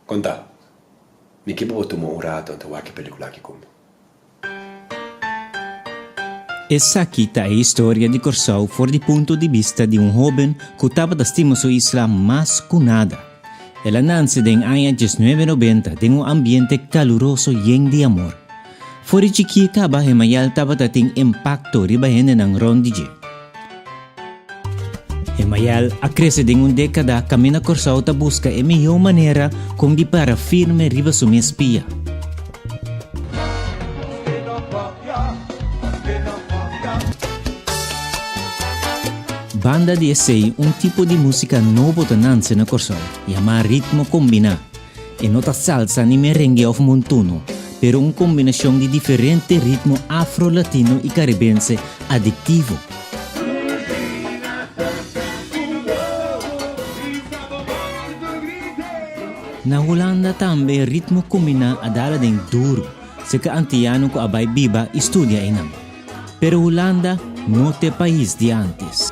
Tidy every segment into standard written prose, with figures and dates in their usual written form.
Conta, mi que puedo tomar un rato ante qualche película que como. Essa aqui é a história de Corsau for do ponto de vista de jovem que estava da estima sua isla mais que nada. Ela nasce em ano 1990 em ambiente caloroso e de amor. Fora chiquita, a Hemayal estava tendo impacto ribahen ng rondije. Hemayal cresce em década camina Corsau ta busca a melhor maneira como de para firme riba sua espia. Banda de essay tipo de música novo tananse na Corsau, chamada ritmo combina. E nota salsa ni merengue of montuno, pero combinação de diferente ritmo afro-latino e caribense aditivo. Na Holanda também ritmo combina adala den duro, se ka antiano ko abay biba estudia inam. Pero Holanda não é país de antes.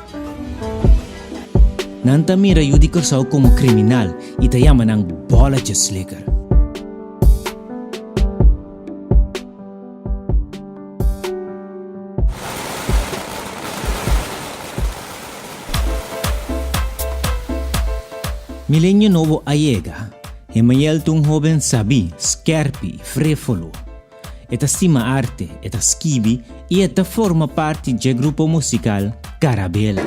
Nanta mira Judy Corsau como criminal e te llama ng bola de slicker. Milenio novo ayega, Hemayel tung joven sabi, skerpi, frefolo. Eta stima arte, eta skibi, e eta forma parte de grupo musical Carabela.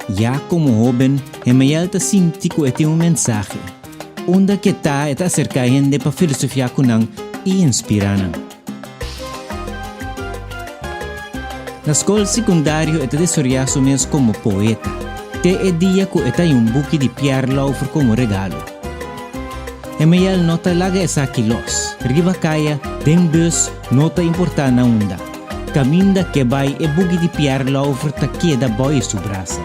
Ya como joven, Hemayal ta sinti ko ete mensaje. Onda que ta eta acerca gente pa filosofia kunang e inspiranan. Na escola secundário eta desoriaso mes como poeta. Te dia ko eta buki de Pierre Laufer como regalo. Hemayal nota laga esa kilos. Riba kaya, den bus, nota importante na onda. Caminda que vai e buki de Pierre Laufer ta queda boy su braça.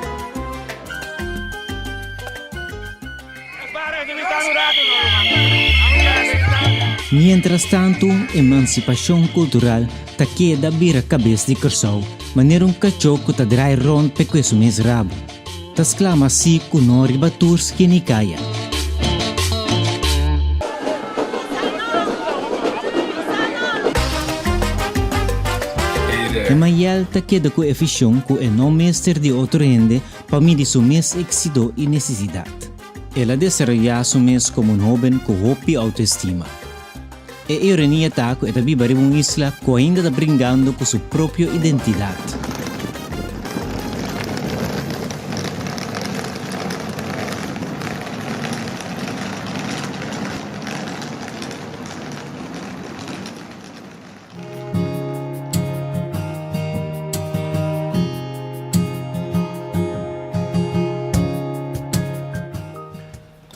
Mientras tanto, emancipação cultural ta queda vira cabeça de Corsau, maneira cachoco ta drai rond pe queso mes rabo. Ta exclama si ku no ribaturs que ni kaya. Hemayal ta queda ku efficion ku no mester de outro rende pa midi su mes éxito e necessidade. Ela desarrolla su mes como joven com hopi autoestima. E ironia taco é também para uma isla que ainda está brincando com sua própria identidade.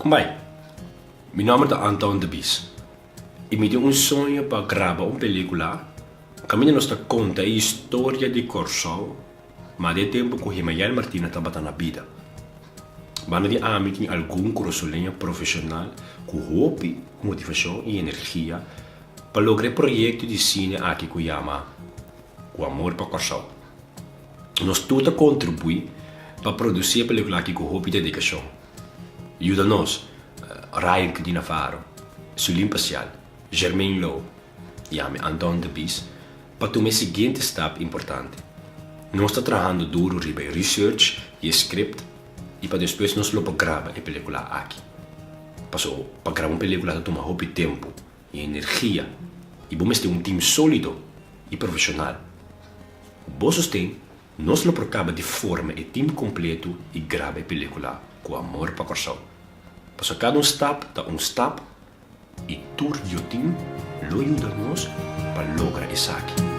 Bem, meu nome é Anton de Bis. E me deu sonho para gravar película. Caminho nos conta a história de Corsau, mas de tempo que Hemayal Martina estava na vida. Bana de âmbito em algum consulente profissional com hobby, motivação e energia para lograr projeto de cine aqui que chama O Amor para Corsau. Nós todos contribuímos para produzir a película aqui com hobby e dedicação. Ajuda-nos, Ryan Cudinafaro, Sulim Pacial, Germain Lowe e Anton de Bis para tomar o seguinte step importante. Nós estamos trabalhando duro em research e script e para depois nós vamos gravar a película aqui. Para gravar uma película toma muito tempo e energia e vamos ter time sólido e profissional. Vós tem, nós vamos procura de forma e time completo e gravar a película com amor para Corsau. Para cada step dá step e todo o time lo ajuda-nos para lograr isso aqui.